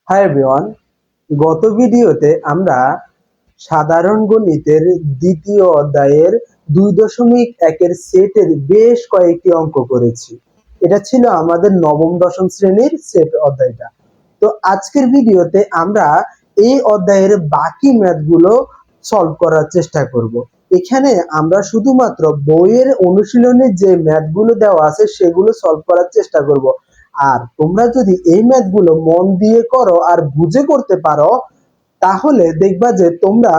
Hi everyone, গত ভিডিওতে আমরা সাধারণ গণিতের দ্বিতীয় অধ্যায়ের 2.1 সেটের বেশ কয়েকটি অঙ্ক করেছি। এটা ছিল আমাদের নবম দশম শ্রেণীর সেট অধ্যায়টা। তো আজকের ভিডিওতে আমরা এই অধ্যায়ের বাকি ম্যাথগুলো সলভ করার চেষ্টা করব। এখানে আমরা শুধুমাত্র বইয়ের অনুশীলনের যে ম্যাথগুলো দেওয়া আছে সেগুলো সলভ করার চেষ্টা করব। আর তোমরা যদি এই ম্যাথগুলো মন দিয়ে করো আর বুঝে করতে পারো, তাহলে দেখবা যে তোমরা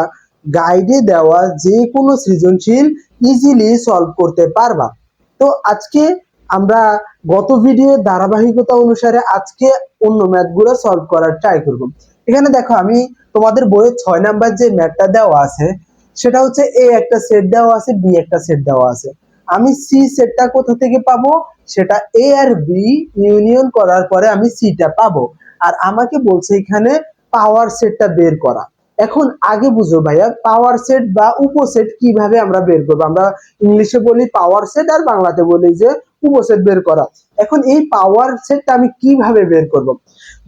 গাইডে দেওয়া যে কোনো সৃজনশীল ইজিলি সলভ করতে পারবা। তো আজকে আমরা গত ভিডিওর ধারাবাহিকতা অনুসারে আজকে অন্য ম্যাথগুলো সলভ করার ট্রাই করব। এখানে দেখো, আমি তোমাদের বইয়ে 6 নাম্বার যে ম্যাথটা দেওয়া আছে সেটা হচ্ছে এ একটা সেট দেওয়া আছে, বি একটা সেট দেওয়া আছে। আমি সি সেটটা কোথা থেকে পাবো? সেটা এ আর বি ইউনিয়ন করার পরে আমি সিটা পাবো। আর আমাকে বলছে এখানে পাওয়ার সেটটা বের করা। এখন আগে বুঝো ভাইয়া, পাওয়ার সেট বা উপসেট কিভাবে আমরা বের করবো। আমরা ইংলিশে বলি পাওয়ার সেট আর বাংলাতে বলি যে উপসেট বের করা। এখন এই পাওয়ার সেটটা আমি কিভাবে বের করব?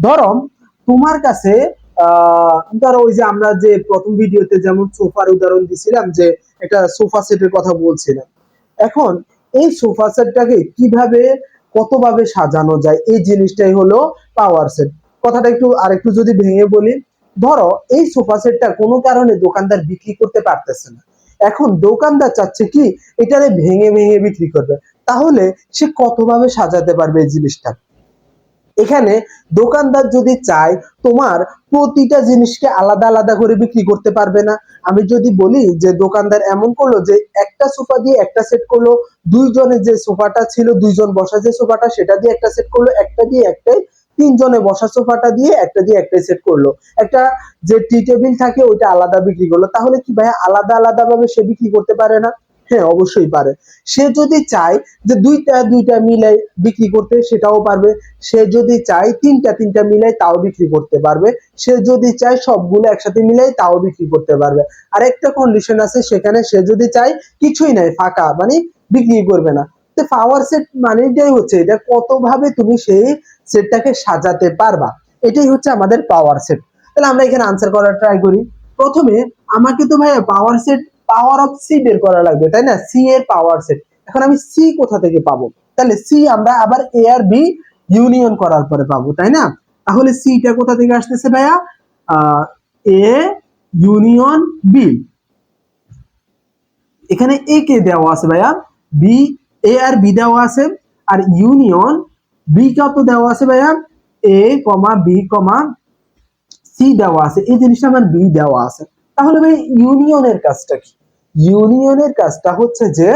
ধরো তোমার কাছে ধরো ওই যে আমরা যে প্রথম ভিডিওতে যেমন সোফার উদাহরণ দিছিলাম, যে একটা সোফা সেটের কথা বলছিলাম। এখন এই সোফা সেটটাকে কিভাবে কতভাবে সাজানো যায়, এই জিনিসটাই হলো পাওয়ার সেট। কথাটা একটু আরেকটু যদি ভেঙে বলি, ধরো এই সোফা সেটটা কোনো কারণে দোকানদার বিক্রি করতে পারতেছে না। এখন দোকানদার চাচ্ছে কি এটারে ভেঙে ভেঙে বিক্রি করবে, তাহলে সে কতভাবে সাজাতে পারবে এই জিনিসটা? এখানে দোকানদার যদি চায় তোমার প্রতিটা জিনিসকে আলাদা আলাদা করে বিক্রি করতে পারবে না। আমি যদি বলি যে দোকানদার এমন করলো যে একটা সোফা দিয়ে একটা সেট করলো, দুইজনের যে সোফাটা ছিল, দুইজন বসা যে সোফাটা সেটা দিয়ে একটা সেট করলো, একটা দিয়ে একটাই, তিনজনে বসা সোফাটা দিয়ে একটাই সেট করলো। একটা যে টি টেবিল থাকে ওইটা আলাদা বিক্রি করলো। তাহলে কি ভাই আলাদা আলাদা ভাবে সে বিক্রি করতে পারে না? হ্যাঁ, অবশ্যই পারে। সে যদি চায় যে দুইটা দুইটা মিলাই বিক্রি করতে, সেটাও পারবে। সে যদি চায় তিনটা তিনটা মিলাই তাও বিক্রি করতে পারবে। সে যদি চায় সবগুলো একসাথে মিলাই তাও বিক্রি করতে পারবে। আর একটা কন্ডিশন আছে, সেখানে সে যদি চায় কিছুই নাই, ফাঁকা, মানে বিক্রি করবে না। তো পাওয়ার সেট মানে এটাই হচ্ছে, এটা কতভাবে তুমি সেই সেটটাকে সাজাতে পারবা, এটাই হচ্ছে আমাদের পাওয়ার সেট। তাহলে আমরা এখানে আনসার করার ট্রাই করি। প্রথমে আমাকে তো ভাইয়া power set, power of C বের করা লাগবে, তাই না? সি এর পাওয়ার সেট। এখন আমি সি কোথা থেকে পাবো? তাহলে সি আমরা আবার এ আর বি ইউনিয়ন করার পরে পাবো, তাই না? তাহলে সিটা কোথা থেকে আসতেছে ভাইয়া? A union B. এখানে এ কে দেওয়া আছে ভাইয়া, বি, এ আর বি দেওয়া আছে। আর ইউনিয়ন বি কত দেওয়া আছে ভাইয়া? এ কমা বি কমা সি দেওয়া আছে। এই জিনিসটা আমার বি দেওয়া আছে। তাহলে ভাই ইউনিয়নের কাজটা কি? ইউনিয়নের কাজটা হচ্ছে যে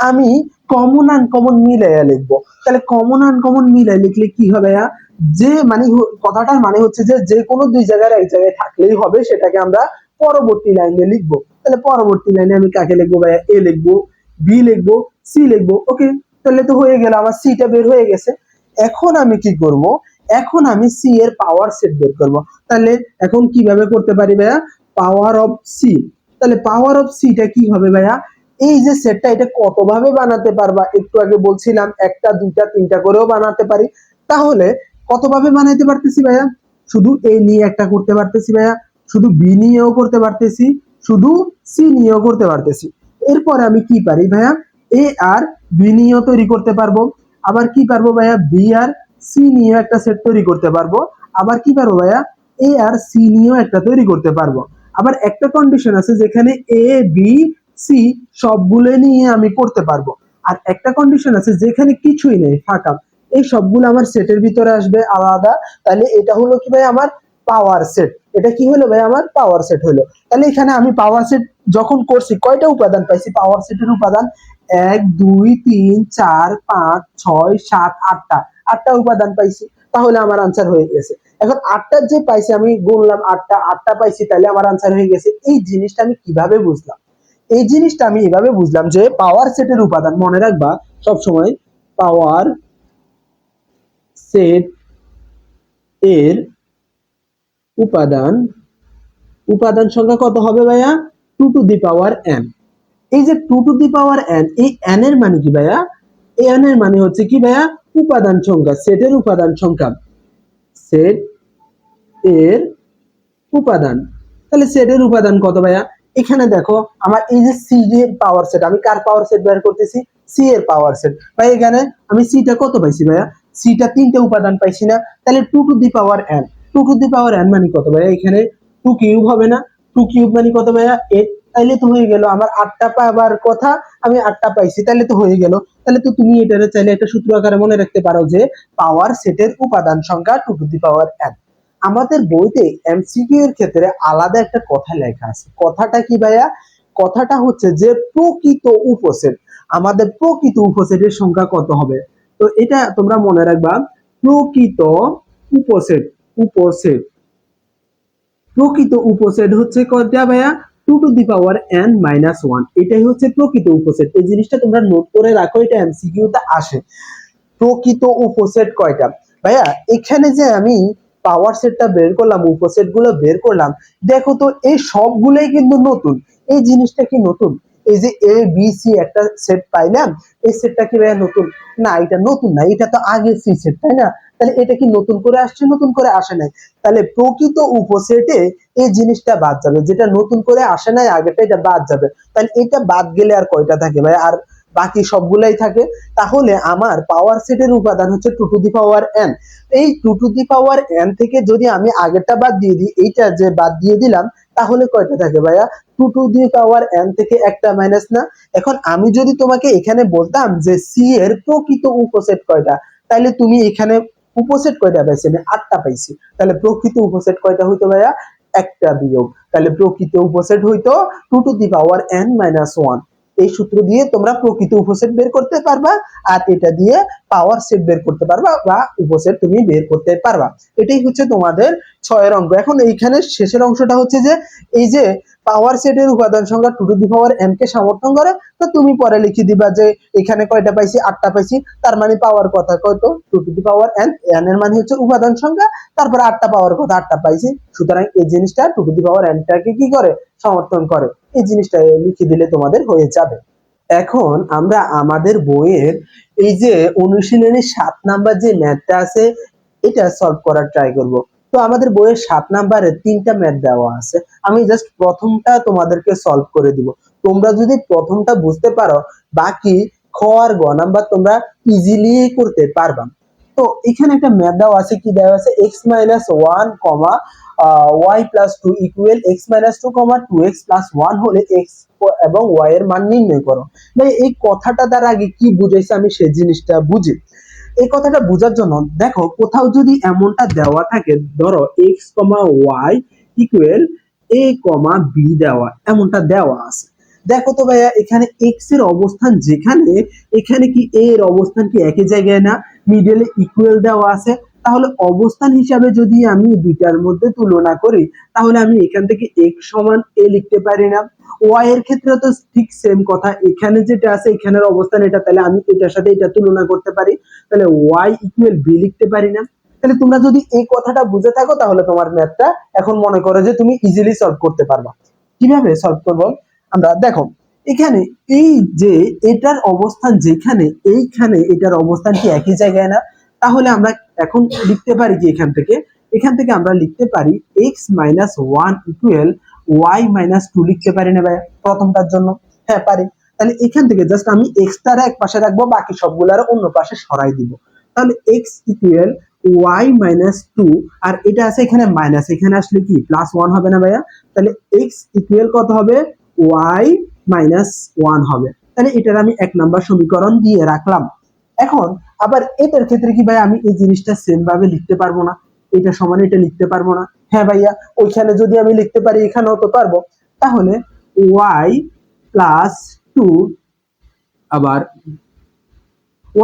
আমি কমন আনকমন মিলাইয়া লিখবো। তাহলে কমন আনকমন মিলাই লিখলে কি হবে? যে মানে কথাটার মানে হচ্ছে যে যে কোনো দুই জায়গার এক জায়গায় থাকলেই হবে, সেটাকে আমরা পরবর্তী লাইনে লিখবো। তাহলে পরবর্তী লাইনে আমি কাকে লিখবো ভাইয়া? এ লিখবো, বি লিখবো, সি লিখবো। ওকে, তাহলে তো হয়ে গেল, আমার সিটা বের হয়ে গেছে। এখন আমি কি করব? এখন আমি সি এর পাওয়ার সেট বের করব। তাহলে এখন কিভাবে করতে পারি ভাইয়া? Power of C. তাহলে পাওয়ার অফ সিটা কি হবে ভাইয়া? এই যে সেটটা, এটা কতভাবে বানাতে পারবা? একটু আগে বলছিলাম একটা দুইটা তিনটা করেও বানাতে পারি। তাহলে কতভাবে বানাইতে পারতেছি ভাইয়া? শুধু এ নিয়ে একটা করতে পারতেছি ভাইয়া, শুধু বি নিয়েও করতে পারতেছি, শুধু সি নিয়েও করতে পারতেছি। এরপর আমি কি পারি ভাইয়া? এ আর বি নিয়েও তৈরি করতে পারবো। আবার কি পারবো ভাইয়া? বি আর সি নিয়েও একটা সেট তৈরি করতে পারবো। আবার কি পারবো ভাইয়া? এ আর সি নিয়েও একটা তৈরি করতে পারবো। আবার একটা কন্ডিশন আছে যেখানে এ বি সি সবগুলো নিয়ে আমি করতে পারবো। আর একটা কন্ডিশন আছে যেখানে কিছুই নেই, ফাঁকা, এই সবগুলো আমার সেটের ভিতরে আসবে আলাদা। তাহলে এটা হলো কি ভাই? আমার পাওয়ার সেট। এটা কি হলো ভাই? আমার পাওয়ার সেট হলো। তাহলে এখানে আমি পাওয়ার সেট যখন করছি, কয়টা উপাদান পাইছি পাওয়ার সেটের উপাদান? 1 2 3 4 5 6 7 8টা, 8টা উপাদান পাইছি। তাহলে আমার আনসার হয়ে গেছে। এখন 8টা যে পাইছি, আমি গুনলাম 8টা, 8টা পাইছি, তাহলে আমার আনসার হয়ে গেছে। এই জিনিসটা আমি কিভাবে বুঝলাম? এই জিনিসটা আমি এভাবে বুঝলাম যে পাওয়ার সেটের উপাদান, মনে রাখবা সব সময়, পাওয়ার সেট এর উপাদান, উপাদান সংখ্যা কত হবে ভাইয়া? 2 টু দি পাওয়ার n। এই যে 2 টু দি পাওয়ার n, এই n এর মানে কি ভাইয়া? এই n এর মানে হচ্ছে কি ভাইয়া? উপাদান সংখ্যা, সেটের উপাদান সংখ্যা। সেট এর উপাদান। তাহলে সেটের উপাদান কত ভাইয়া? এখানে দেখো আমার এই যে সি এর পাওয়ার সেট, আমি কার পাওয়ার সেট বের করতেছি? সি এর পাওয়ার সেট। ভাই এখানে আমি সিটা কত পাইছি ভাইয়া? সিটা তিনটে উপাদান পাইছি না? তাহলে 2 to the power n, 2 to the power n মানে কত ভাইয়া? এখানে 2 কিউব হবে না? 2 কিউব মানে কত ভাইয়া? 8। তাইলে তো হয়ে গেল আমার 8টা পাবার কথা, আমি 8টা পাইছি, তাহলে তো হয়ে গেল। তাহলে তো তুমি এটারে চাইলে একটা সূত্র আকারে মনে রাখতে পারো যে পাওয়ার সেটের উপাদান সংখ্যা 2 টু দি পাওয়ার n। আমাদের বইতে এমসিকিউ এর ক্ষেত্রে আলাদা একটা কথা লেখা আছে। কথাটা কি ভাইয়া? কথাটা হচ্ছে যে প্রকৃত উপসেট, আমাদের প্রকৃত উপসেটের সংখ্যা কত হবে? তো এটা তোমরা মনে রাখবা, প্রকৃত উপসেট, উপসেট, প্রকৃত উপসেট হচ্ছে কয়টা ভাইয়া? 2 to the power n minus 1। এটাই হচ্ছে প্রকৃত উপসেট। এই জিনিসটা তোমরা নোট করে রাখো, এটা এমসিকিউ তে আসে। প্রকৃত উপসেট কয়টা ভাইয়া? এখানে যে আমি পাওয়ার সেটটা বের করলাম, উপসেট গুলো বের করলাম, দেখো তো এই সবগুলোই কিন্তু নতুন। এই জিনিসটা কি নতুন? এই যে এ বি সি একটা সেট পাইলাম, এই সেটটা কি ভাইয়া নতুন? না, এটা নতুন না, এটা তো আগে সি সেট, তাই না? তাহলে এটা কি নতুন করে আসছে? নতুন করে আসে নাই। তাহলে প্রকৃত উপসেটে এই জিনিসটা বাদ যাবে, যেটা নতুন করে আসে নাই আগেটা, এটা বাদ যাবে। তাহলে এটা বাদ গেলে আর কয়টা থাকে ভাই? আর বাকি সবগুলাই থাকে। তাহলে আমার পাওয়ার সেটের উপাদান হচ্ছে 2 টু দি পাওয়ার n। এই 2 টু দি পাওয়ার n থেকে যদি আমি আগেরটা বাদ দিয়ে দিই, এইটা যে বাদ দিয়ে দিলাম, তাহলে কয়টা থাকে ভাইয়া? 2 টু দি পাওয়ার n থেকে একটা মাইনাস না? এখন আমি যদি তোমাকে এখানে বলতাম যে সি এর প্রকৃত উপসেট কয়টা, তাহলে তুমি এখানে উপসেট কয়টা পাইছি? আমি 8টা পাইছি। তাহলে প্রকৃত উপসেট কয়টা হইতো ভাইয়া? একটা বিয়োগ। তাহলে প্রকৃত উপসেট হইতো 2 to the power n minus 1। এই সূত্র দিয়ে তোমরা প্রকৃত উপসেট বের করতে পারবা, আর এটা দিয়ে পাওয়ার সেট বের করতে পারবা, বা উপসেট তুমি বের করতে পারবা। এটাই হচ্ছে তোমাদের 6 এর অঙ্ক। এখন এইখানে শেষের অংশটা হচ্ছে যে এই যে পাওয়ার সেটের উপাদান সংখ্যা 2 টু দি পাওয়ার n কে সমর্থন করে, তো তুমি পরে লিখে দিবা যে এখানে কয়টা পাইছি? 8টা পাইছি, তার মানে পাওয়ার কথা কত? 2 to the power n, n এর মানে হচ্ছে উপাদান সংখ্যা, তারপর 8টা পাওয়ার কথা, 8টা পাইছি। সুতরাং এই জিনিসটা 2 টু দি পাওয়ার n টাকে কি করে? সমর্থন করে। এই জিনিসটা লিখে দিলে তোমাদের হয়ে যাবে। এখন আমরা আমাদের বইয়ের এই যে অনুশীলনের 7 নাম্বার যে ম্যাথটা আছে, এটা সলভ করার ট্রাই করব। তো আমাদের বইয়ের 7 নাম্বারে 3টা ম্যাথ দেওয়া আছে। আমি জাস্ট প্রথমটা তোমাদেরকে সলভ করে দিব। তোমরা যদি প্রথমটা বুঝতে পারো, বাকি খ আর গ নাম্বার তোমরা ইজিলি করতে পারবা। তো এখানে একটা ম্যাথ দেওয়া আছে, কি দেওয়া আছে? x মাইনাস 1 কমা y plus 2 equal x minus 2 কমা 2x প্লাস 1 হলে x এবং y এর মান নির্ণয় করো। ভাই এই কথাটা দ্বারা আগে কি বুঝাইছে আমি সেই জিনিসটা বুঝি। এই কথাটা বোঝার জন্য দেখো, কোথাও যদি এমনটা দেওয়া থাকে, ধরো x comma y equal a comma b দেওয়া, এমনটা দেওয়া আছে। দেখো তো ভাইয়া, এখানে x এর অবস্থান যেখানে, এখানে কি a এর অবস্থান কি একই জায়গায় না? মিডলে ইকুয়াল দেওয়া আছে। তাহলে অবস্থান হিসাবে যদি আমি দুইটার মধ্যে তুলনা করি, তাহলে আমি এখান থেকে x সমান a লিখতে পারি না? y এর ক্ষেত্রে তো ঠিক সেম কথা, এখানে যেটা আছে এখানের অবস্থান এটা, তাহলে আমি এটার সাথে এটা তুলনা করতে পারি, তাহলে y ইকুয়াল b লিখতে পারি না? তাহলে তোমরা যদি এই কথাটা বুঝে থাকো, তাহলে তোমার ম্যাথটা এখন মনে করো যে তুমি ইজিলি সলভ করতে পারবা। কিভাবে সলভ করবো আমরা? দেখো এখানে এই যে এটার অবস্থান যেখানে, এইখানে এটার অবস্থান কি একই জায়গায় না? তাহলে আমরা এখন লিখতে পারি কি, এখান থেকে আমরা লিখতে পারি x minus 1 equal y minus 2 লিখতে পারি না ভাই প্রথমটার জন্য? হ্যাঁ পারি। তাহলে এখান থেকে জাস্ট আমি x টার এক পাশে রাখবো, বাকি সবগুলার অন্য পাশে সরাই দিব। তাহলে x ইকুয়াল y মাইনাস 2, আর এটা আছে এখানে মাইনাস, এখানে আসলে কি প্লাস 1 হবে না ভাইয়া? তাহলে x ইকুয়াল কত হবে? y মাইনাস 1 হবে। তাহলে এটার আমি 1 নাম্বার সমীকরণ দিয়ে রাখলাম। এখন আবার এটার ক্ষেত্রে কি ভাই আমি এই জিনিসটা সেম ভাবে লিখতে পারবো না? এটা সমান এটা লিখতে পারবো না? হ্যাঁ ভাইয়া, ওইখানে যদি আমি লিখতে পারি, এখানেও তো পারবো। তাহলে y প্লাস 2, আবার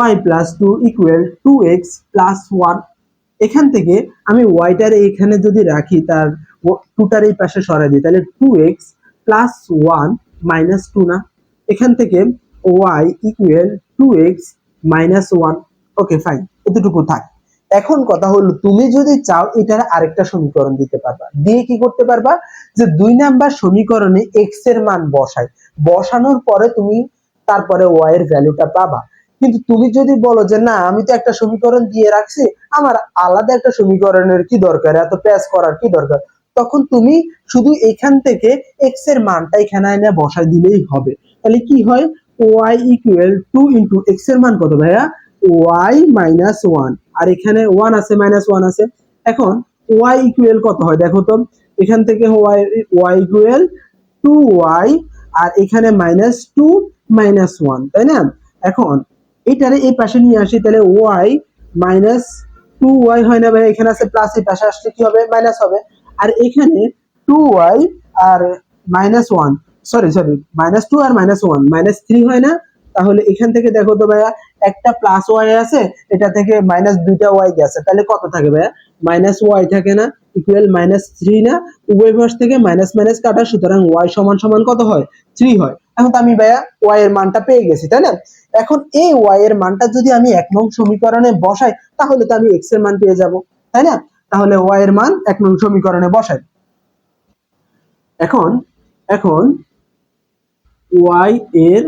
y plus 2 equal 2x plus 1। এখান থেকে আমি ওয়াইটার এখানে যদি রাখি, তার টুটার এই পাশে সরাই দিই, তাহলে 2x প্লাস 1 মাইনাস 2 না? এখান থেকে y equal 2x minus 1। Okay fine, এতটুকু থাক। এখন কথা হলো, তুমি যদি চাও এটার আরেকটা সমীকরণ দিতে পারবা, দিয়ে কি করতে পারবা? যে 2 নাম্বার সমীকরণে x এর মান বসানোর পরে তুমি তারপরে y এর ভ্যালুটা পাবা। কিন্তু তুমি যদি বলো যে না আমি তো একটা সমীকরণ দিয়ে রাখছি, আমার আলাদা একটা সমীকরণের কি দরকার, এত প্যাচ করার কি দরকার, তখন তুমি শুধু এখান থেকে এক্স এর মানটা এখানে এনে বসাই দিলেই হবে। তাহলে কি হয়, Y equal to into X এর মান কত ভাইয়া, ওয়াই মাইনাস ওয়ান, আর এখানে ওয়ান আছে মাইনাস ওয়ান আছে। এখন ওয়াই ইকুয়াল কত হয় দেখো তো, এখান থেকে y y equal to y, আর এখানে মাইনাস টু মাইনাস ওয়ান, তাই না? এখন এটারে এই পাশে নিয়ে আসি, তাহলে ওয়াই মাইনাস টু ওয়াই হয় না ভাই, এখানে আছে প্লাস, এই পাশে আসলে কি হবে, মাইনাস হবে। আর এখানে টু ওয়াই আর minus one, sorry sorry, minus two আর মাইনাস ওয়ান মাইনাস থ্রি হয় না? তাহলে এখান থেকে দেখো তো ভাইয়া, একটা প্লাস ওয়াই আছে, এটা থেকে মাইনাস দুইটা ওয়াই গেছে, তাহলে কত থাকে ভাইয়া, মাইনাস ওয়াই থাকে না, ইকুয়াল মাইনাস থ্রি না? উভয় পাশ থেকে মাইনাস মাইনাস কাটা, সুতরাং ওয়াই সমান সমান কত হয়, থ্রি হয়। এখন তো আমি ভাইয়া ওয়াই এর মানটা পেয়ে গেছি, তাই না? এখন এই ওয়াই এর মানটা যদি আমি 1 নং সমীকরণে বসাই, তাহলে তো আমি এক্স এর মান পেয়ে যাব, তাই না? তাহলে ওয়াই এর মান 1 নং সমীকরণে বসাই। এখন এখন ওয়াই এর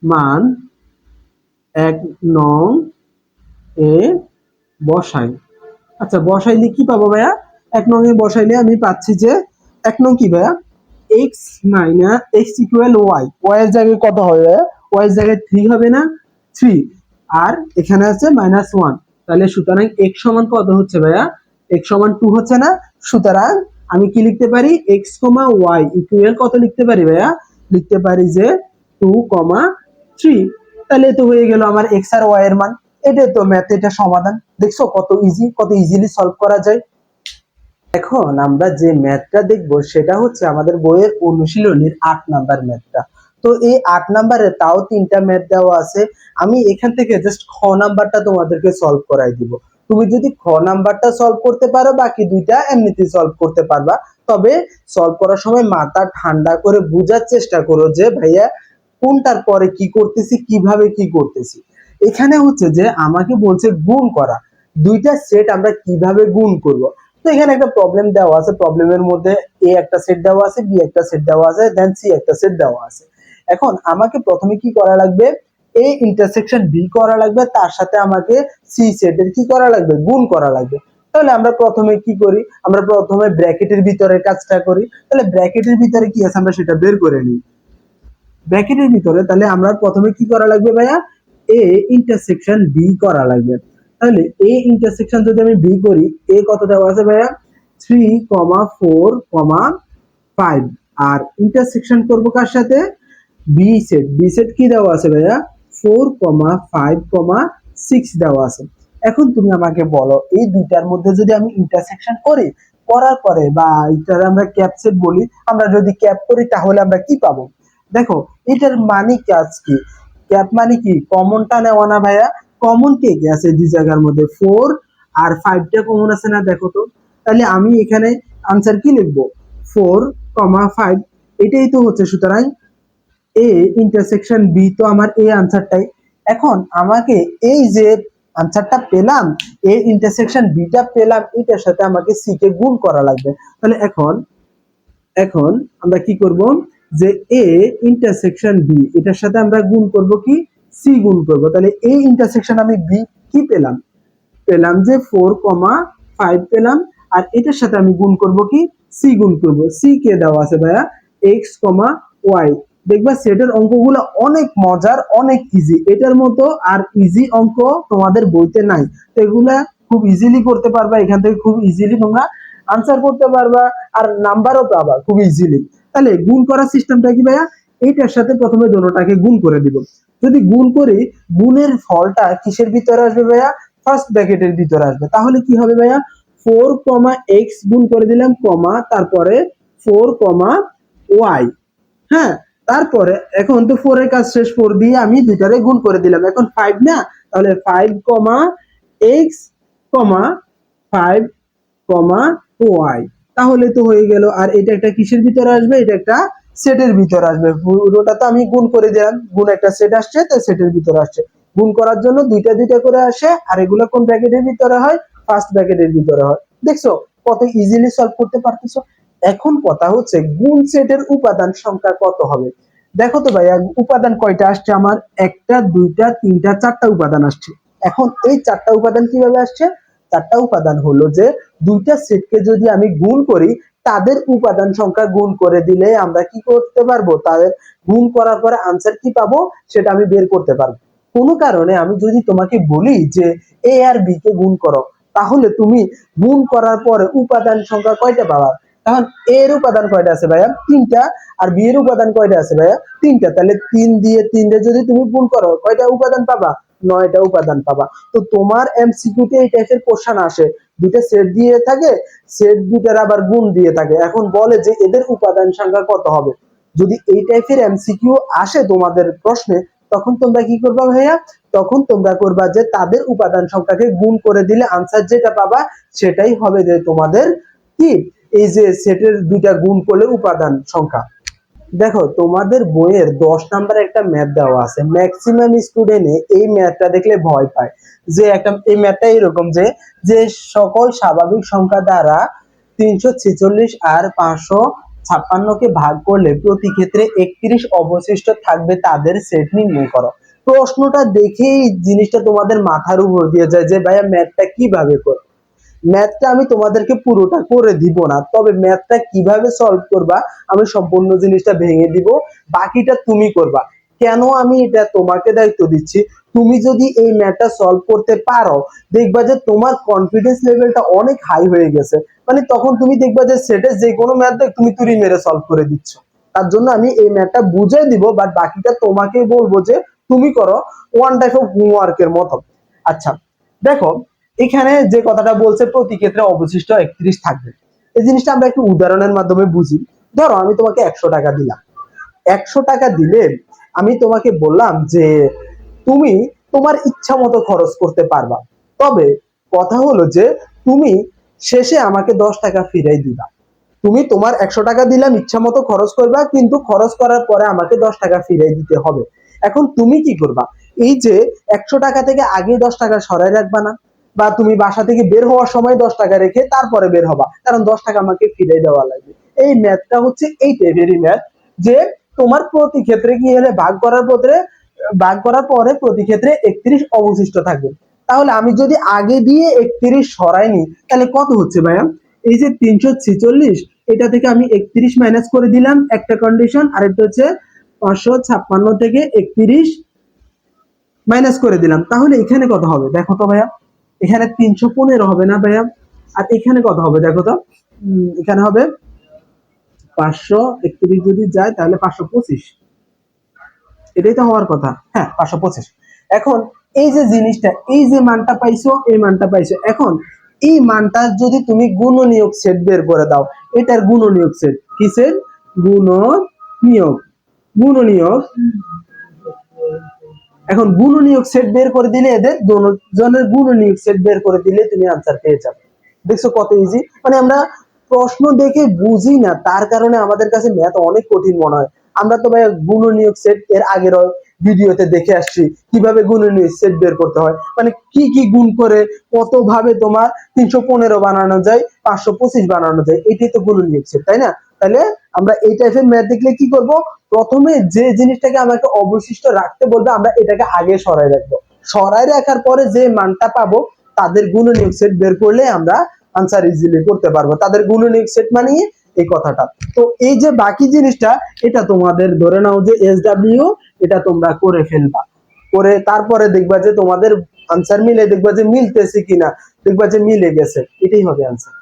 মান 1 নং এ বসাই। আচ্ছা, বসাইলে কি পাবো ভাইয়া, 1 নং এ বসাইলে আমি পাচ্ছি যে 1 নং কি ভাইয়া, X minus X equal Y, Y এর জায়গায় কত হবে ভাইয়া, ওয়াই এর জায়গায় থ্রি হবে না, থ্রি, আর এখানে আছে মাইনাস ওয়ান, তাহলে সুতরাং এক্স সমান কত হচ্ছে ভাইয়া, এক্স সমান টু হচ্ছে না? সুতরাং আমি কি লিখতে পারি, এক্স কমা ওয়াই ইকুয়াল কত লিখতে পারি ভাইয়া, লিখতে পারি যে টু কমা থ্রি। তাহলে তো হয়ে গেল আমার এক্স আর ওয়াই এর মান। এটা তো ম্যাথ, এটা সমাধান, দেখছো কত ইজি, কত ইজিলি সলভ করা যায়। এখন আমরা যে ম্যাথটা দেখব সেটা হচ্ছে আমাদের বইয়ের অনুশীলনীর 8 নাম্বার ম্যাথটা। তো এই 8 নাম্বারে তাও 3টা ম্যাথ দেওয়া আছে, আমি এখান থেকে জাস্ট খ নাম্বারটা তোমাদেরকে সলভ করাই দিব। তুমি যদি খ নাম্বারটা সলভ করতে পারো, বাকি দুইটা এমনিতেই সলভ করতে পারবা। তবে সলভ করার সময় মাথা ঠান্ডা করে বোঝার চেষ্টা করো যে ভাইয়া কোনটার পরে কি করতেছি, কিভাবে কি করতেছি। এখানে হচ্ছে যে আমাকে বলছে গুণ করা, দুইটা সেট আমরা কিভাবে গুণ করব। তো এখানে একটা প্রবলেম দেওয়া আছে, প্রবলেমের মধ্যে এ একটা সেট দেওয়া আছে, বি একটা সেট দেওয়া আছে, দেন সি একটা সেট দেওয়া আছে। এখন আমাকে প্রথমে কি করা লাগবে, এ ইন্টারসেকশন বি করা লাগবে, তার সাথে আমাকে সি সেটের কি করা লাগবে, গুণ করা লাগবে। তাহলে আমরা প্রথমে কি করি, আমরা প্রথমে ব্র্যাকেটের ভিতরে কাজটা করি। তাহলে ব্র্যাকেটের ভিতরে কি আছে আমরা সেটা বের করে নিই। ব্র্যাকেটের ভিতরে তাহলে আমরা প্রথমে কি করা লাগবে ভাইয়া, এ ইন্টারসেকশন বি করা লাগবে। তাহলে এ ইন্টারসেকশন যদি আমি বি করি, এ কত দেওয়া আছে ভাইয়া, 3,4,5, আর ইন্টারসেকশন করব কার সাথে, বি সেট। বি সেট কি দেওয়া আছে ভাইয়া, 4,5,6 দেওয়া আছে। এখন তুমি আমাকে বলো, এই দুইটার মধ্যে যদি আমি ইন্টারসেকশন করি, করার পরে বা এটার আমরা ক্যাপ সেট বলি, আমরা যদি ক্যাপ করি তাহলে আমরা কি পাবো। দেখো এটার মানে কাজ কি, ক্যাপ মানে কি, কমনটা নেওয়া না ভাইয়া। কমন কে কে আছে দুই জায়গার মধ্যে, 4 আর 5টা কমন আছে না, দেখো তো। তাহলে আমি এখানে আনসার কি লিখবো, 4,5, এটাই তো হচ্ছে। সুতরাং এ ইন্টারসেকশন বি তো আমার এই আনসারটাই। এখন আমাকে এই যে আনসারটা পেলাম, এ ইন্টারসেকশন বিটা পেলাম, এটার সাথে আমাকে সি কে গুণ করা লাগবে। তাহলে এখন এখন আমরা কি করব, যে এ ইন্টারসেকশন বি এটার সাথে আমরা গুণ করব কি, সি গুণ করব। তাহলে এ ইন্টারসেকশন আমি বি কি পেলাম, পেলাম যে 4,5 পেলাম, আর এটার সাথে আমি গুণ করব কি, সি গুণ করব। সি কে দেওয়া আছে ভাইয়া এক্স কমা ওয়াই। দেখবা সেটের অঙ্কগুলো অনেক মজার, অনেক ইজি, এটার মতো আর ইজি অঙ্ক তোমাদের বইতে নাই। তো এগুলা খুব ইজিলি করতে পারবা, এখান থেকে খুব ইজিলি তোমরা আনসার করতে পারবা, আর নাম্বারও পাবা খুব ইজিলি। তাহলে গুণ করার সিস্টেমটা কি ভাইয়া, এইটার সাথে প্রথমে দোনোটাকে গুণ করে দিব। যদি গুণ করি, গুণের ফলটা কিসের ভিতরে আসবে ভাইয়া, ফার্স্ট ব্র্যাকেটের ভিতরে আসবে। তাহলে কি হবে ভাইয়া, 4,x গুণ করে দিলাম, কমা, তারপরে 4,y। হ্যাঁ, তারপরে এখন তো 4 এর কাজ শেষ, 4 দিয়ে আমি দুইটারে গুণ করে দিলাম। এখন 5 না, তাহলে 5,x, 5,y, তাহলে তো হয়ে গেল। আর এটা একটা কিসের ভিতরে আসবে, এটা একটা সেটের ভিতরে আসবে। পুরোটা তো আমি গুণ করে দিলাম, গুণ একটা সেট আসছে, তো সেটের ভিতরে আসছে। গুণ করার জন্য দুইটা দুইটা করে আসে, আর এগুলো কোন ব্র্যাকেটের ভিতরে হয়, ফার্স্ট ব্র্যাকেটের ভিতরে হয়। দেখছো কত ইজিলি সলভ করতে পারতেছো। এখন কথা হচ্ছে গুণ সেটের উপাদান সংখ্যা কত হবে। দেখো তো ভাইয়া উপাদান কয়টা আসছে আমার, একটা দুইটা তিনটা চারটা উপাদান আসছে। এখন এই চারটা উপাদান কিভাবে আসছে? চারটা উপাদান হলো যে দুইটা সেটকে যদি আমি গুণ করি, তাদের উপাদান সংখ্যা গুণ করে দিলে আমরা কি করতে পারবো, তাদের গুণ করার পরে আনসার কি পাবো সেটা আমি বের করতে পারবো। কোনো কারণে আমি যদি তোমাকে বলি যে এ আর বি কে গুণ করো, তাহলে তুমি গুণ করার পরে উপাদান সংখ্যা কয়টা পাবা? এখন এ এর উপাদান কয়টা আছে ভাইয়া? তিনটা। আর বি এর উপাদান কয়টা আছে ভাইয়া? তিনটা। তাহলে তিন দিয়ে তিনটে যদি তুমি গুণ করো, কয়টা উপাদান পাবা? 9টা উপাদান পাবা। তো তোমার এমসিকিউ তে এই টাইপের কোশ্চেন আসে, দুইটা সেট দিয়ে থাকে, সেট দুটার আবার গুণ দিয়ে থাকে, এখন বলে যে এদের উপাদান সংখ্যা কত হবে। যদি এই টাইপের এমসিকিউ আসে তোমাদের প্রশ্নে, তখন তোমরা কি করবা ভাইয়া? তখন তোমরা করবা যে তাদের উপাদান সংখ্যাকে গুণ করে দিলে আনসার যেটা পাবা সেটাই হবে যে তোমাদের কি, এই যে সেটের দুইটা গুণ করলে উপাদান সংখ্যা। দেখো তোমাদের বইয়ের 10 নাম্বার একটা ম্যাথ দেওয়া আছে, ম্যাক্সিমাম স্টুডেন্ট এই ম্যাথটা দেখলে ভয় পায়। যে একটা এই ম্যাথটা এরকম যে যে সকল স্বাভাবিক সংখ্যা দ্বারা 346 আর 556 কে ভাগ করলে প্রতি ক্ষেত্রে 31 অবশিষ্ট থাকবে, তাদের সেট নির্ণয় করো। প্রশ্নটা দেখেই জিনিসটা তোমাদের মাথার উপর দিয়ে যায় যে ভাইয়া ম্যাথটা কিভাবে করো। ম্যাথটা আমি তোমাদেরকে পুরোটা করে দিব না, তবে ম্যাথটা কিভাবে সলভ করবা আমি সম্পূর্ণ জিনিসটা ভেঙে দিব, বাকিটা তুমি করবা। কেন আমি এটা তোমাকে দায়িত্ব দিচ্ছি? তুমি যদি এই ম্যাথটা সলভ করতে পারো, দেখবা যে তোমার কনফিডেন্স লেভেলটা অনেক হাই হয়ে গেছে। মানে তখন তুমি দেখবা যে সেটে যে কোনো ম্যাথ তুমি তুড়ি মেরে সলভ করে দিচ্ছ। তার জন্য আমি এই ম্যাথটা বুঝিয়ে দিব, বাট বাকিটা তোমাকে বলবো যে তুমি করো, ওয়ান টাইপ অফ হোমওয়ার্কের মতো। আচ্ছা দেখো, এখানে যে কথাটা বলছে প্রতি ক্ষেত্রে অবশিষ্ট 31 থাকবে, এই জিনিসটা আমরা একটু উদাহরণের মাধ্যমে বুঝি। ধরো আমি তোমাকে 100 টাকা দিলাম, 100 টাকা দিলে আমি তোমাকে বললাম যে তুমি তোমার ইচ্ছা মতো খরচ করতে পারবা, তবে কথা হলো যে তুমি শেষে আমাকে 10 টাকা ফিরাই দিবা। তুমি তোমার 100 টাকা দিলাম, ইচ্ছা মতো খরচ করবা, কিন্তু খরচ করার পরে আমাকে 10 টাকা ফিরাই দিতে হবে। এখন তুমি কি করবা? এই যে 100 টাকা থেকে আগে 10 টাকা সরাই রাখবা না, বা তুমি বাসা থেকে বের হওয়ার সময় 10 টাকা রেখে তারপরে বের হবা, কারণ 10 টাকা আমাকে ফিরাই দেওয়া লাগবে। এই ম্যাথটা হচ্ছে এই টাইপেরই ম্যাথ, যে তোমার প্রতি ক্ষেত্রে কি হলে ভাগ করার পরে প্রতি ক্ষেত্রে 31 অবশিষ্ট থাকবে। তাহলে আমি যদি আগে দিয়ে 31 সরাই নি, তাহলে কত হচ্ছে ভাইয়া? এই যে 346, এটা থেকে আমি 31 মাইনাস করে দিলাম, একটা কন্ডিশন। আরেকটা হচ্ছে 556 থেকে 31 মাইনাস করে দিলাম, তাহলে এখানে কত হবে দেখো তো ভাইয়া? এখানে 315 হবে না ভাইয়া? আর এখানে কত হবে দেখো তো? এখানে হবে 531 যদি যায় তাহলে 525, এটাই তো হওয়ার কথা। হ্যাঁ 525। এখন এই যে জিনিসটা, এই যে মানটা পাইছো, এই মানটা পাইছো, এখন এই মানটা যদি তুমি গুণনীয়ক সেট বের করে দাও, এটার গুণনীয়ক সেট কিসের? গুণনীয়ক, গুণনীয়ক। এখন গুণনীয়ক সেট বের করে দিলে, এদের দুজনের গুণনীয়ক সেট বের করে দিলে তুমি আনসার পেয়ে যাবে। দেখছো কত ইজি। মানে আমরা প্রশ্ন দেখে বুঝি না, তার কারণে আমাদের কাছে ম্যাথ অনেক কঠিন মনে হয়। আমরা তো ভাই গুণনীয়ক সেট এর আগের ভিডিওতে দেখে আসছি কিভাবে গুণনীয়ক সেট বের করতে হয়, মানে কি কি গুণ করে কত ভাবে তোমার 315 বানানো যায়, 525 বানানো যায়, এটাই তো গুণনীয়ক সেট, তাই না? তাহলে আমরা এই টাইপের ম্যাথ দেখলে কি করব? প্রথমে যে জিনিসটাকে আমাকে অবশিষ্ট রাখতে বলবে, আমরা এটাকে আগে সরাই রাখবো। সরাই রাখার পরে যে মানটা পাবো, তাদের গুণনীয়ক সেট বের করলে আমরা আনসার ইজিলি করতে পারবো। তাদের গুণনীয়ক সেট মানিয়ে এই কথাটা। তো এই যে বাকি জিনিসটা, এটা তোমাদের ধরে নাও যে SW, এটা তোমরা করে ফেলবা, করে তারপরে দেখবা যে তোমাদের আনসার মিলে, দেখবা যে মিলতেছে কিনা, দেখবা যে মিলে গেছে, এটাই হবে আনসার।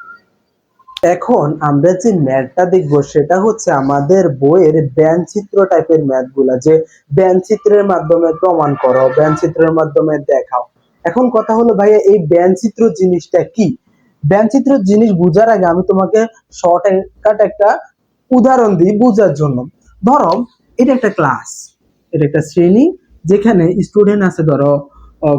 এখন আমরা যে ম্যাথটা দেখবো সেটা হচ্ছে আমাদের বইয়ের ব্যঞ্চিত্র টাইপের ম্যাথ গুলা, যে ব্যঞ্চিত্রের মাধ্যমে প্রমাণ করো, ব্যঞ্চিত্রের মাধ্যমে দেখাও। এখন কথা হলো ভাইয়া, এই ব্যঞ্চিত্র জিনিসটা কি? ব্যঞ্চিত্র জিনিস বুঝার আগে আমি তোমাকে শর্টকাট একটা উদাহরণ দিই বুঝার জন্য। ধরো এটা একটা ক্লাস, এটা একটা শ্রেণী, যেখানে স্টুডেন্ট আছে ধরো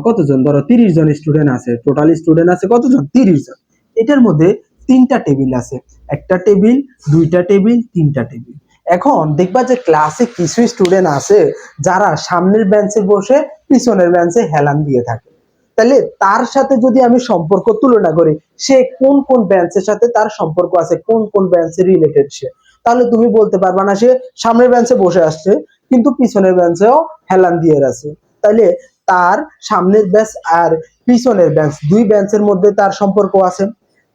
কতজন, ধরো 30 জন স্টুডেন্ট আছে, টোটাল স্টুডেন্ট আছে কতজন? 30 জন। এটার মধ্যে 3টা টেবিল আছে, একটা টেবিল, 2টা টেবিল, 3টা টেবিল। এখন দেখবা যে ক্লাসে কিছু স্টুডেন্ট আছে যারা সামনের বেঞ্চে বসে পিছনের বেঞ্চে হেলান দিয়ে থাকে। তাহলে তার সাথে যদি আমি সম্পর্ক তুলনা করি, সে কোন কোন বেঞ্চের সাথে তার সম্পর্ক আছে, কোন কোন বেঞ্চে রিলেটেড সে, তাহলে তুমি বলতে পারবা না সে সামনের বেঞ্চে বসে আসছে কিন্তু পিছনের বেঞ্চেও হেলান দিয়ে আছে। তাইলে তার সামনের বেঞ্চ আর পিছনের বেঞ্চ, দুই বেঞ্চের মধ্যে তার সম্পর্ক আছে।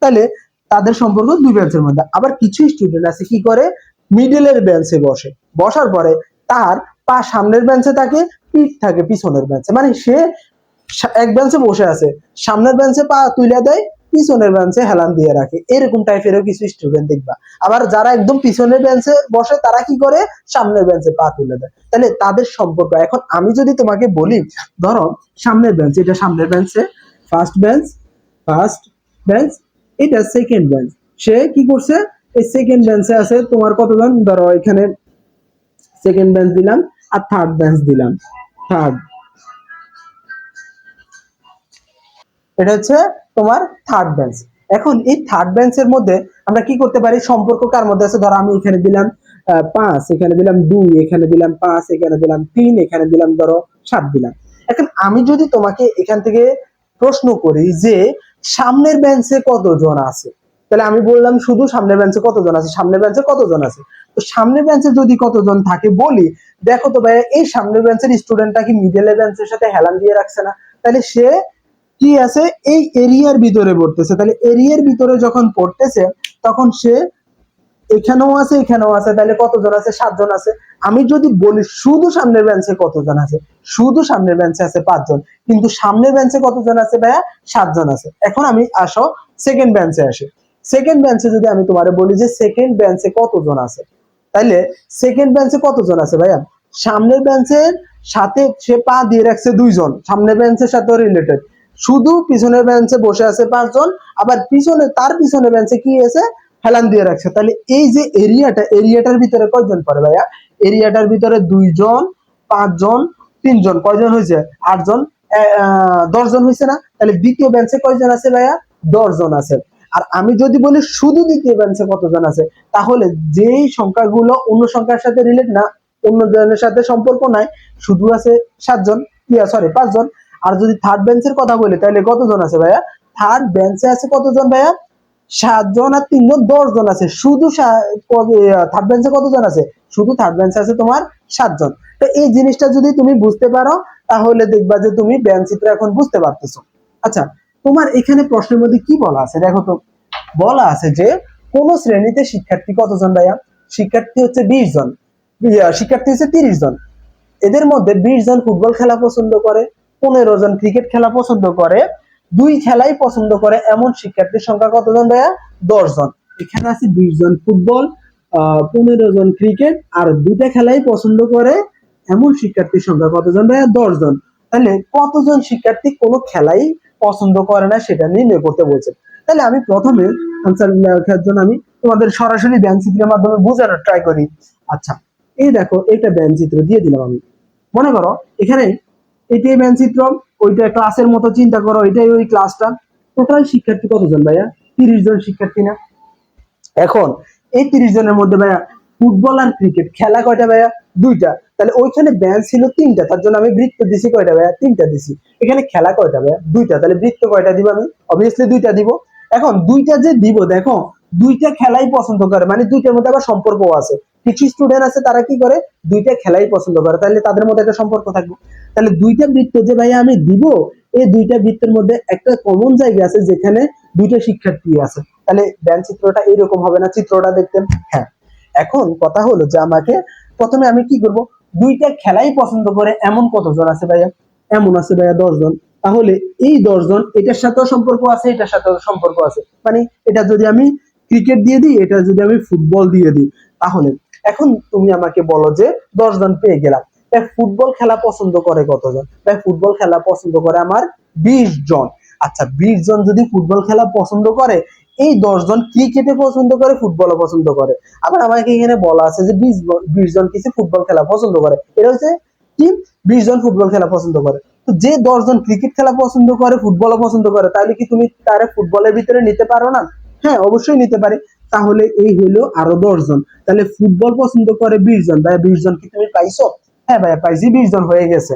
তাহলে তাদের সম্পর্ক দুই বেঞ্চের মধ্যে। আবার কিছু স্টুডেন্ট আছে কি করে, মিডলের বেঞ্চে বসে, বসার পরে তার পা সামনের বেঞ্চে থাকে, পিঠ থাকে পিছনের বেঞ্চে, মানে সে এক বেঞ্চে বসে আছে, সামনের বেঞ্চে পা তুলে দেয়, পিছনের বেঞ্চে হেলান দিয়ে রাখে, এরকম টাইপেরও কিছু স্টুডেন্ট দেখবা। আবার যারা একদম পিছনের বেঞ্চে বসে তারা কি করে, সামনের বেঞ্চে পা তুলে দেয়। তাহলে তাদের সম্পর্ক, এখন আমি যদি তোমাকে বলি, ধরো সামনের বেঞ্চ, এটা সামনের বেঞ্চে ফার্স্ট বেঞ্চ, ফার্স্ট বেঞ্চ, এটা সেকেন্ড বেঞ্চ, সে কি করছে, এই সেকেন্ড বেঞ্চে আছে তোমার কতজন, ধরো এখানে সেকেন্ড বেঞ্চ দিলাম আর থার্ড বেঞ্চ দিলাম, থার্ড, এটা হচ্ছে তোমার থার্ড বেঞ্চ। এখন এই থার্ড বেঞ্চের মধ্যে আমরা কি করতে পারি, সম্পর্ক কার মধ্যে আছে, ধরো আমি এখানে দিলাম 5, এখানে দিলাম 2, এখানে দিলাম 5, এখানে দিলাম 3, এখানে দিলাম ধরো 7 দিলাম। এখন আমি যদি তোমাকে এখান থেকে প্রশ্ন করি যে সামনের বেঞ্চে কতজন আছে, তাহলে আমি বললাম শুধু সামনের বেঞ্চে কতজন আছে, সামনের বেঞ্চে কতজন আছে। তো সামনের বেঞ্চে যদি কতজন থাকে বলি, দেখো তো ভাইয়া এই সামনের বেঞ্চের স্টুডেন্টটা কি মিডলের বেঞ্চের সাথে হেলান দিয়ে রাখছে না, তাহলে সে কি আছে, এই এরিয়ার ভিতরে পড়তেছে। তাহলে এরিয়ার ভিতরে যখন পড়তেছে তখন সে এখানেও আছে এখানেও আছে, তাহলে কতজন আছে, 7 জন আছে। আমি যদি বলি শুধু সামনের বেঞ্চে কতজন আছে, শুধু সামনের বেঞ্চে আছে 5 জন, কিন্তু সামনের বেঞ্চে কতজন আছে ভাইয়া, 7 জন আছে। এখন আমি আসো সেকেন্ড বেঞ্চে আসি, সেকেন্ড বেঞ্চে যদি আমি তোমারে বলি যে সেকেন্ড বেঞ্চে কতজন আছে, তাইলে সেকেন্ড বেঞ্চে কতজন আছে ভাইয়া, সামনের বেঞ্চের সাথে সে পা দিয়ে রাখছে 2 জন, সামনের বেঞ্চের সাথে রিলেটেড, শুধু পিছনের বেঞ্চে বসে আছে 5 জন, আবার পিছনে তার পিছনের বেঞ্চে কি আছে, হেলান দিয়ে রাখছে। তাহলে এই যে এরিয়াটা, এরিয়াটার ভিতরে কয়জন পড়ে ভাইয়া, এরিয়াটার ভিতরে 2 জন, 5 জন, 3 জন, কয়জন হয়েছে, 8 জন, 10 জন হয়েছে না। তাহলে দ্বিতীয় বেঞ্চে কয়জন আছে ভাইয়া, 10 জন আছে। আর আমি যদি বলি শুধু দ্বিতীয় বেঞ্চে কতজন আছে, তাহলে যেই সংখ্যাগুলো অন্য সংখ্যার সাথে রিলেট না, অন্য জনের সাথে সম্পর্ক নাই, শুধু আছে 7 জন, সরি 5 জন। আর যদি থার্ড বেঞ্চের কথা বলি তাহলে কতজন আছে ভাইয়া, থার্ড বেঞ্চে আছে কতজন ভাইয়া, 7 জন আর 3 জন, 10 জন আছে। শুধু থার্ড বেঞ্চে কতজন আছে, শুধু থার্ড বেঞ্চে আছে তোমার 7 জন। তো এই জিনিসটা যদি তুমি বুঝতে পারো তাহলে দেখবা যে তুমি বেঞ্চ চিত্র এখন বুঝতে পারতেছো। আচ্ছা, তোমার এখানে প্রশ্নের মধ্যে কি বলা আছে দেখো তো, বলা আছে যে কোন শ্রেণীতে শিক্ষার্থী কতজন ভাইয়া, শিক্ষার্থী হচ্ছে 20 জন, শিক্ষার্থী হচ্ছে 30 জন। এদের মধ্যে 20 জন ফুটবল খেলা পছন্দ করে, 15 জন ক্রিকেট খেলা পছন্দ করে, দুই খেলাই পছন্দ করে এমন শিক্ষার্থীর সংখ্যা কতজন ভাইয়া, 10 জন। এখানে আছে 20 জন ফুটবল, 15 জন ক্রিকেট, আর দুইটা খেলাই পছন্দ করে এমন শিক্ষার্থীর সংখ্যা কতজন ভাইয়া, 10 জন। তাহলে কতজন শিক্ষার্থী কোনো খেলাই পছন্দ করে না সেটা নির্ণয় করতে বলছে। তাহলে আমি প্রথমে আনসার লেখার জন্য আমি তোমাদের সরাসরি ব্যাংক চিত্রের মাধ্যমে বোঝানোর ট্রাই করি। আচ্ছা, এই দেখো এটা ব্যাংক চিত্র দিয়ে দিলাম আমি। মনে করো এখানে এটাই মানচিত্র, ওইটা ক্লাসের মতো চিন্তা করো, এটাই ওই ক্লাসটা। টোটাল শিক্ষার্থী কতজন ভাইয়া, 30 জন শিক্ষার্থী না। এখন এই 30 জনের মধ্যে ভাইয়া ফুটবল আর ক্রিকেট খেলা কয়টা ভাইয়া, দুইটা। তাহলে ওইখানে ব্যাঞ্চ ছিল 3টা, তার জন্য আমি বৃত্ত দিছি কয়টা ভাইয়া, 3টা দিছি। এখানে খেলা কয়টা ভাইয়া, দুইটা, তাহলে বৃত্ত কয়টা দিব আমি, অবভিয়াসলি 2টা দিব। এখন দুইটা যে দিব দেখো, দুইটা খেলাই পছন্দ করে, মানে দুইটার মধ্যে আবার সম্পর্ক আছে। কিছু স্টুডেন্ট আছে তারা কি করে, দুইটা খেলাই পছন্দ করে, তাহলে তাদের মধ্যে একটা সম্পর্ক থাকবে। তাহলে দুইটা বৃত্ত যে ভাইয়া আমি দিব, এই দুইটা বৃত্তের মধ্যে একটা কমন জায়গা আছে যেখানে দুইটা শিক্ষার্থী আছে। তাহলে ব্যান চিত্রটা এরকম হবে না, চিত্রটা দেখতেন। হ্যাঁ, এখন কথা হলো যে আমাকে প্রথমে আমি কি করব, দুইটা খেলাই পছন্দ করে এমন কতজন আছে ভাইয়া, এমন আছে ভাইয়া 10 জন। তাহলে এই 10 জন এটার সাথেও সম্পর্ক আছে, এটার সাথেও সম্পর্ক আছে, মানে এটা যদি আমি ক্রিকেট দিয়ে দিই, এটা যদি আমি ফুটবল দিয়ে দিই, তাহলে এখন তুমি আমাকে বলো যে 10 জন পেয়ে গেলাম। তাই ফুটবল খেলা পছন্দ করে কতজন, তাই ফুটবল খেলা পছন্দ করে আমার 20 জন। আচ্ছা, 20 জন যদি ফুটবল খেলা পছন্দ করে, এই 10 জন ক্রিকেটে পছন্দ করে, ফুটবলও পছন্দ করে। আবার আমাকে এখানে বলা আছে যে 20 জন কিছু ফুটবল খেলা পছন্দ করে, এটা হচ্ছে কি, 20 জন ফুটবল খেলা পছন্দ করে। তো যে 10 জন ক্রিকেট খেলা পছন্দ করে, ফুটবলও পছন্দ করে, তাহলে কি তুমি তারে ফুটবলের ভিতরে নিতে পারো না? হ্যাঁ, অবশ্যই নিতে পারি। তাহলে এই হলো আরো 10 জন, তাহলে ফুটবল পছন্দ করে 20 জন, ভাই 20 জন কি তুমি পাইছো? হ্যাঁ ভাইয়া পাইছি, 20 জন হয়ে গেছে।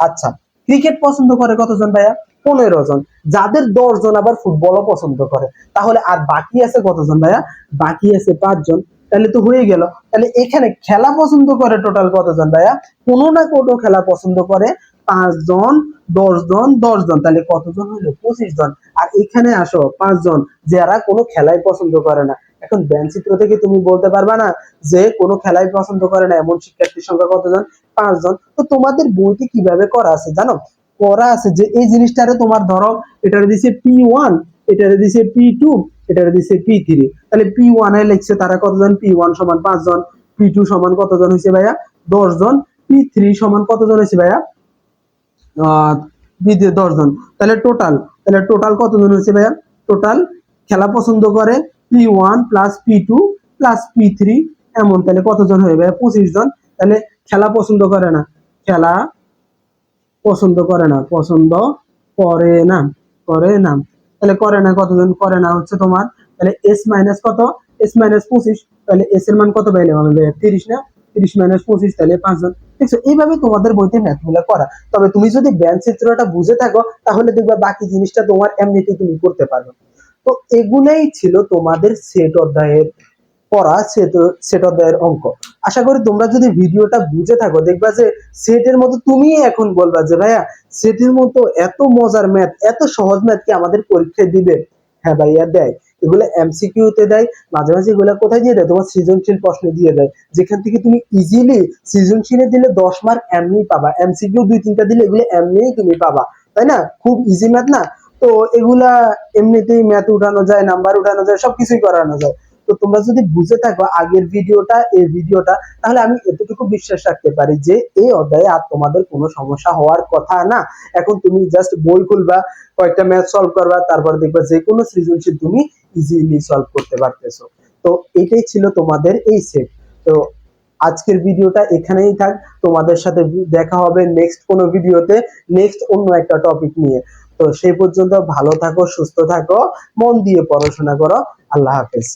আচ্ছা, ক্রিকেট পছন্দ করে কতজন ভাইয়া, 15 জন, যাদের 10 জন আবার ফুটবলও পছন্দ করে। তাহলে আর বাকি আছে কতজন ভাইয়া, বাকি আছে 5 জন। তাহলে তো হয়ে গেল। তাহলে এখানে খেলা পছন্দ করে টোটাল কতজন ভাইয়া? কোনো না কোনো খেলা পছন্দ করে 5 জন, 10 জন, 10 জন, তাহলে কতজন হলো? 25 জন। আর এখানে আসো 5 জন যারা কোনো খেলাই পছন্দ করে না। এখন ব্যানচিত্র থেকে তুমি বলতে পারবা না যে কোনো খেলাই পছন্দ করে না এমন শিক্ষার্থীর সংখ্যা কতজন? 5 জন। তো তোমাদের বইটি কিভাবে করা আছে জানো? করা আছে যে এই জিনিসটারে তোমার ধরো এটারে দিছে P1, এটারে দিছে P2, এটারে দিছে P3। তাহলে P1 এ লিখছে তারা কতজন? P1 সমান 5 জন, P2 সমান কতজন হয়েছে ভাইয়া? 10 জন, P3 সমান কতজন হয়েছে ভাইয়া? 10 জন। তাহলে টোটাল কতজন হয়েছে ভাইয়া? টোটাল খেলা পছন্দ করে P1 plus P2 plus P3 এমন, তাহলে কতজন হয়ে ভাইয়া? 25 জন। তাহলে খেলা পছন্দ করে না, খেলা পছন্দ করে না, পছন্দ করে না, করে না, তাহলে করে না কতজন? করে না হচ্ছে তোমার, তাহলে এস মাইনাস কত? S minus 25। তাহলে এস এর মান কত পাইলাম আমি? 30 না? 30 মাইনাস 25 তাহলে 5 জন। দেখছো এইভাবে তোমাদের বইতে ম্যাথ গুলো করা। তবে তুমি যদি ব্যান্ড চিত্রটা বুঝে থাকো তাহলে দেখবা বাকি জিনিসটা তোমার এমনিতেই তুমি করতে পারবে। তো এগুলাই ছিল তোমাদের সেট অধ্যায়ের পড়া, সেট অধ্যায়ের অঙ্ক। আশা করি তোমরা যদি ভিডিওটা বুঝে থাকো দেখবা যে সেটের মতো তুমি এখন বলবা যে ভাইয়া সেটের মতো এত মজার ম্যাথ, এত সহজ ম্যাথ কি আমাদের পরীক্ষায় দিবে? হ্যাঁ ভাইয়া দেয়। এগুলো এমসিকিউ তে দেয়, মাঝে মাঝে এগুলো কোথায় দিয়ে দেয়? তোমার সৃজনশীল প্রশ্নে দিয়ে দেয়, যেখান থেকে তুমি ইজিলি সৃজনশীলে দিলে 10 মার্ক এমনি পাবা, এমসিকিউ 2-3টা দিলে এগুলো এমনিই তুমি পাবা, তাই না? খুব ইজি ম্যাথ না? তো এগুলা এমনিতেই ম্যাথ উঠানো যায়, নাম্বার উঠানো যায়, সবকিছুই করানো যায়। তো তোমরা যদি বুঝে থাকো আগের ভিডিওটা এই ভিডিওটা, তাহলে আমি এতটুকু বিশ্বাস রাখতে পারি যে এই অধ্যায়ে আর তোমাদের কোনো সমস্যা হওয়ার কথা না। এখন তুমি জাস্ট বই খুলবা, কয়েকটা ম্যাথ সলভ করবা, তারপর দেখবা যে কোনো সৃজনশীল তুমি ইজিলি সলভ করতে পারতেছো। তো এটাই ছিল তোমাদের এই সেট। তো আজকের ভিডিওটা এখানেই থাক। তোমাদের সাথে দেখা হবে নেক্সট কোনো ভিডিওতে, নেক্সট অন্য একটা টপিক নিয়ে। তো সেই পর্যন্ত ভালো থাকো, সুস্থ থাকো, মন দিয়ে পড়াশোনা করো। আল্লাহ হাফেজ।